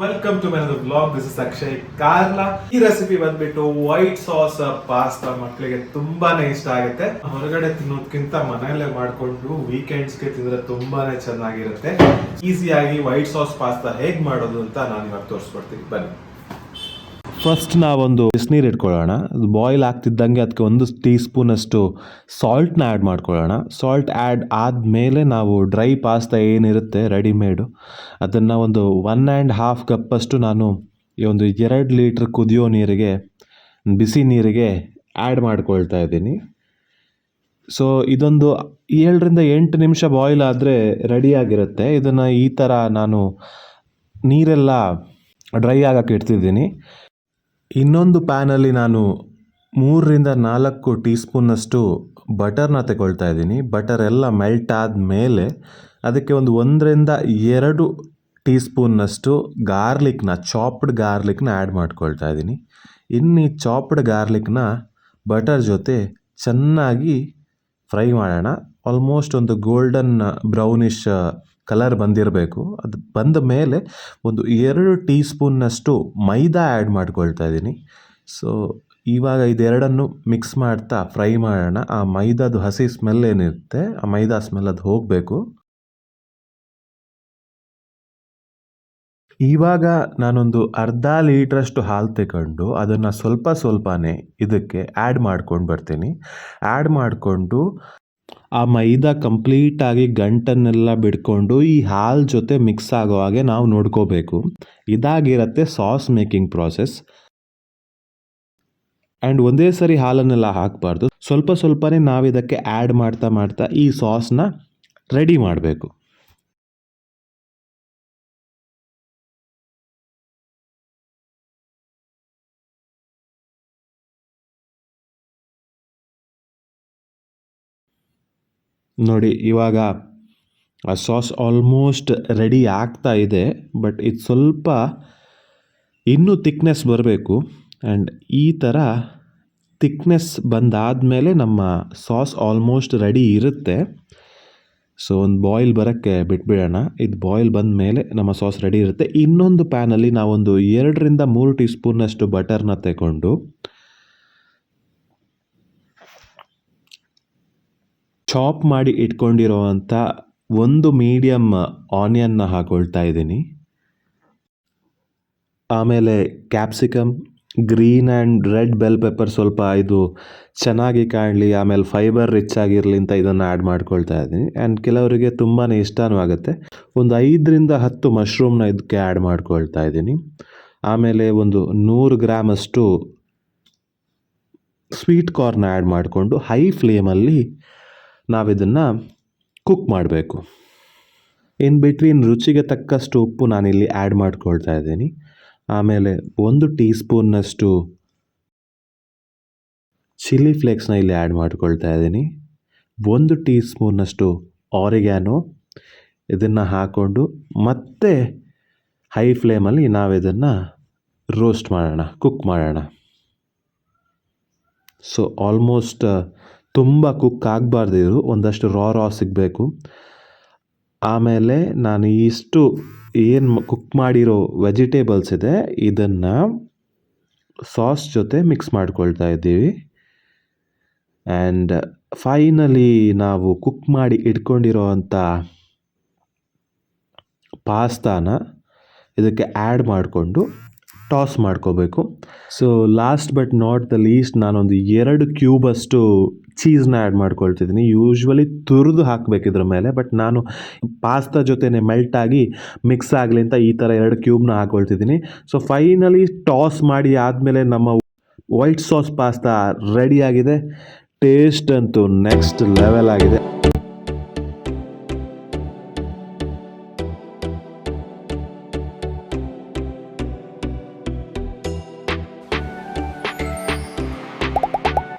Welcome to my vlog. This is Akshay Karla. ಈ recipe ಬಂದ್ಬಿಟ್ಟು white sauce pasta. ಮಕ್ಕಳಿಗೆ ತುಂಬಾನೇ ಇಷ್ಟ ಆಗುತ್ತೆ. ಹೊರಗಡೆ ತಿನ್ನೋದಕ್ಕಿಂತ ಮನೆಯಲ್ಲೇ ಮಾಡ್ಕೊಂಡು ವೀಕೆಂಡ್ಸ್ಗೆ ತಿಂದ್ರೆ ತುಂಬಾನೇ ಚೆನ್ನಾಗಿರುತ್ತೆ. ಈಸಿಯಾಗಿ ವೈಟ್ ಸಾಸ್ ಪಾಸ್ತಾ ಹೇಗ್ ಮಾಡೋದು ಅಂತ ನಾನು ಇವಾಗ ತೋರಿಸ್ಕೊಡ್ತೀನಿ, ಬನ್ನಿ. ಫಸ್ಟ್ ನಾವೊಂದು ಬಿಸಿನೀರು ಇಟ್ಕೊಳ್ಳೋಣ. ಅದು ಬಾಯ್ಲ್ ಆಗ್ತಿದ್ದಂಗೆ ಅದಕ್ಕೆ 1 ಟೀ ಸ್ಪೂನಷ್ಟು ಸಾಲ್ಟ್ನ ಆ್ಯಡ್ ಮಾಡ್ಕೊಳ್ಳೋಣ. ಸಾಲ್ಟ್ ಆ್ಯಡ್ ಆದಮೇಲೆ ನಾವು ಡ್ರೈ ಪಾಸ್ತಾ ಏನಿರುತ್ತೆ ರೆಡಿಮೇಡು, ಅದನ್ನು ಒಂದು 1.5 ಕಪ್ಪಷ್ಟು ನಾನು ಈ ಒಂದು 2 ಲೀಟ್ರ್ ಕುದಿಯೋ ನೀರಿಗೆ, ಬಿಸಿ ನೀರಿಗೆ ಆ್ಯಡ್ ಮಾಡ್ಕೊಳ್ತಾ ಇದ್ದೀನಿ. ಸೊ ಇದೊಂದು 7ರಿಂದ 8 ನಿಮಿಷ ಬಾಯ್ಲ್ ಆದರೆ ರೆಡಿಯಾಗಿರುತ್ತೆ. ಇದನ್ನು ಈ ಥರ ನಾನು ನೀರೆಲ್ಲ ಡ್ರೈ ಆಗಕ್ಕೆ ಇಡ್ತಿದ್ದೀನಿ. ಇನ್ನೊಂದು ಪ್ಯಾನಲ್ಲಿ ನಾನು 3ರಿಂದ 4 ಟೀ ಸ್ಪೂನಷ್ಟು ಬಟರ್ನ ತಗೊಳ್ತಾ ಇದ್ದೀನಿ. ಬಟರ್ ಎಲ್ಲ ಮೆಲ್ಟ್ ಆದಮೇಲೆ ಅದಕ್ಕೆ ಒಂದು 1ರಿಂದ 2 ಟೀ ಸ್ಪೂನ್ನಷ್ಟು ಚಾಪ್ಡ್ ಗಾರ್ಲಿಕ್ನ ಆ್ಯಡ್ ಮಾಡ್ಕೊಳ್ತಾ ಇದ್ದೀನಿ. ಇನ್ನು ಈ ಚಾಪ್ಡ್ ಗಾರ್ಲಿಕ್ನ ಬಟರ್ ಜೊತೆ ಚೆನ್ನಾಗಿ ಫ್ರೈ ಮಾಡೋಣ. ಆಲ್ಮೋಸ್ಟ್ ಒಂದು ಗೋಲ್ಡನ್ ಬ್ರೌನಿಷ್ ಕಲರ್ ಬಂದಿರಬೇಕು. ಅದು ಬಂದ ಮೇಲೆ ಒಂದು 2 ಟೀ ಸ್ಪೂನ್ನಷ್ಟು ಮೈದಾ ಆ್ಯಡ್ ಮಾಡ್ಕೊಳ್ತಾ ಇದ್ದೀನಿ. ಸೊ ಇವಾಗ ಇದೆರಡನ್ನು ಮಿಕ್ಸ್ ಮಾಡ್ತಾ ಫ್ರೈ ಮಾಡೋಣ. ಆ ಮೈದಾದು ಹಸಿ ಸ್ಮೆಲ್ ಏನಿರುತ್ತೆ, ಆ ಮೈದಾ ಸ್ಮೆಲ್ ಅದು ಹೋಗಬೇಕು. ಇವಾಗ ನಾನೊಂದು ಅರ್ಧ ಲೀಟ್ರಷ್ಟು ಹಾಲು ತಗೊಂಡು ಅದನ್ನು ಸ್ವಲ್ಪನೇ ಇದಕ್ಕೆ ಆ್ಯಡ್ ಮಾಡ್ಕೊಂಡು ಬರ್ತೀನಿ. ಆ್ಯಡ್ ಮಾಡಿಕೊಂಡು ಆ ಮೈದಾ ಕಂಪ್ಲೀಟಾಗಿ ಗಂಟನ್ನೆಲ್ಲ ಬಿಡ್ಕೊಂಡು ಈ ಹಾಲು ಜೊತೆ ಮಿಕ್ಸ್ ಆಗೋ ಹಾಗೆ ನಾವು ನೋಡ್ಕೋಬೇಕು. ಇದಾಗಿರುತ್ತೆ ಸಾಸ್ ಮೇಕಿಂಗ್ ಪ್ರಾಸೆಸ್. ಆ್ಯಂಡ್ ಒಂದೇ ಸರಿ ಹಾಲನ್ನೆಲ್ಲ ಹಾಕಬಾರ್ದು, ಸ್ವಲ್ಪನೇ ನಾವಿದಕ್ಕೆ ಆ್ಯಡ್ ಮಾಡ್ತಾ ಈ ಸಾಸ್ನ ರೆಡಿ ಮಾಡಬೇಕು. ನೋಡಿ, ಇವಾಗ ಆ ಸಾಸ್ ಆಲ್ಮೋಸ್ಟ್ ರೆಡಿ ಆಗ್ತಾ ಇದೆ. ಬಟ್ ಇದು ಸ್ವಲ್ಪ ಇನ್ನೂ ಥಿಕ್ನೆಸ್ ಬರಬೇಕು. ಆ್ಯಂಡ್ ಈ ಥರ ಥಿಕ್ನೆಸ್ ಬಂದಾದಮೇಲೆ ನಮ್ಮ ಸಾಸ್ ಆಲ್ಮೋಸ್ಟ್ ರೆಡಿ ಇರುತ್ತೆ. ಸೊ ಒಂದು ಬಾಯ್ಲ್ ಬರೋಕ್ಕೆ ಬಿಟ್ಬಿಡೋಣ. ಇದು ಬಾಯ್ಲ್ ಬಂದ ಮೇಲೆ ನಮ್ಮ ಸಾಸ್ ರೆಡಿ ಇರುತ್ತೆ. ಇನ್ನೊಂದು ಪ್ಯಾನಲ್ಲಿ ನಾವೊಂದು 2ರಿಂದ 3 ಟೀ ಸ್ಪೂನ್ನಷ್ಟು ಬಟರ್ನ ತಗೊಂಡು ಚಾಪ್ ಮಾಡಿ ಇಟ್ಕೊಂಡಿರೋವಂಥ ಒಂದು ಮೀಡಿಯಮ್ ಆನಿಯನ್ನ ಹಾಕೊಳ್ತಾ ಇದ್ದೀನಿ. ಆಮೇಲೆ capsicum, green and red bell pepper ಸ್ವಲ್ಪ ಇದು ಚೆನ್ನಾಗಿ ಕಾಣಲಿ, ಆಮೇಲೆ ಫೈಬರ್ ರಿಚ್ ಆಗಿರಲಿ ಅಂತ ಇದನ್ನು ಆ್ಯಡ್ ಮಾಡ್ಕೊಳ್ತಾ ಇದ್ದೀನಿ. ಆ್ಯಂಡ್ ಕೆಲವರಿಗೆ ತುಂಬಾ ಇಷ್ಟನೂ ಆಗುತ್ತೆ. ಒಂದು 5ರಿಂದ 10 ಮಶ್ರೂಮ್ನ ಇದಕ್ಕೆ ಆ್ಯಡ್ ಮಾಡ್ಕೊಳ್ತಾ ಇದ್ದೀನಿ. ಆಮೇಲೆ ಒಂದು 100 ಗ್ರಾಮಷ್ಟು ಸ್ವೀಟ್ ಕಾರ್ನ್ ಆ್ಯಡ್ ಮಾಡಿಕೊಂಡು ಹೈ ಫ್ಲೇಮಲ್ಲಿ ನಾವಿದನ್ನು ಕುಕ್ ಮಾಡಬೇಕು. ಇನ್ ಬಿಟ್ವೀನ್ ರುಚಿಗೆ ತಕ್ಕಷ್ಟು ಉಪ್ಪು ನಾನಿಲ್ಲಿ ಆ್ಯಡ್ ಮಾಡ್ಕೊಳ್ತಾ ಇದ್ದೀನಿ. ಆಮೇಲೆ 1 ಟೀ ಸ್ಪೂನ್ನಷ್ಟು ಚಿಲ್ಲಿ ಫ್ಲೇಕ್ಸ್ನ ಇಲ್ಲಿ ಆ್ಯಡ್ ಮಾಡ್ಕೊಳ್ತಾ ಇದ್ದೀನಿ. 1 ಟೀ ಸ್ಪೂನ್ನಷ್ಟು ಆರಿಗ್ಯಾನೋ, ಇದನ್ನು ಹಾಕ್ಕೊಂಡು ಮತ್ತೆ ಹೈ ಫ್ಲೇಮಲ್ಲಿ ನಾವಿದನ್ನು ರೋಸ್ಟ್ ಮಾಡೋಣ, ಕುಕ್ ಮಾಡೋಣ. ಸೊ ಆಲ್ಮೋಸ್ಟ್ ತುಂಬ ಕುಕ್ ಆಗಬಾರ್ದು, ಇದು ಒಂದಷ್ಟು ರಾ ಸಿಗಬೇಕು. ಆಮೇಲೆ ನಾನು ಇಷ್ಟು ಏನು ಕುಕ್ ಮಾಡಿರೋ ವೆಜಿಟೇಬಲ್ಸ್ ಇದೆ ಇದನ್ನು ಸಾಸ್ ಜೊತೆ ಮಿಕ್ಸ್ ಮಾಡ್ಕೊಳ್ತಾ ಇದ್ದೀವಿ. ಆ್ಯಂಡ್ ಫೈನಲಿ ನಾವು ಕುಕ್ ಮಾಡಿ ಇಟ್ಕೊಂಡಿರೋ ಅಂಥ ಪಾಸ್ತಾನ ಇದಕ್ಕೆ ಆ್ಯಡ್ ಮಾಡಿಕೊಂಡು ಟಾಸ್ ಮಾಡ್ಕೋಬೇಕು. So last but not the least ನಾನೊಂದು 2 ಕ್ಯೂಬಷ್ಟು ಚೀಸ್ನ ಆ್ಯಡ್ ಮಾಡ್ಕೊಳ್ತಿದ್ದೀನಿ. ಯೂಶ್ವಲಿ ತುರಿದು ಹಾಕಬೇಕು ಇದ್ರ ಮೇಲೆ, ಬಟ್ ನಾನು ಪಾಸ್ತಾ ಜೊತೆನೇ ಮೆಲ್ಟಾಗಿ ಮಿಕ್ಸ್ ಆಗಲಿ ಅಂತ ಈ ಥರ 2 ಕ್ಯೂಬ್ನ ಹಾಕ್ಕೊಳ್ತಿದ್ದೀನಿ. ಸೊ ಫೈನಲಿ ಟಾಸ್ ಮಾಡಿ ಆದಮೇಲೆ ನಮ್ಮ ವೈಟ್ ಸಾಸ್ ಪಾಸ್ತಾ ರೆಡಿಯಾಗಿದೆ. ಟೇಸ್ಟ್ ಅಂತೂ ನೆಕ್ಸ್ಟ್ ಲೆವೆಲ್ ಆಗಿದೆ.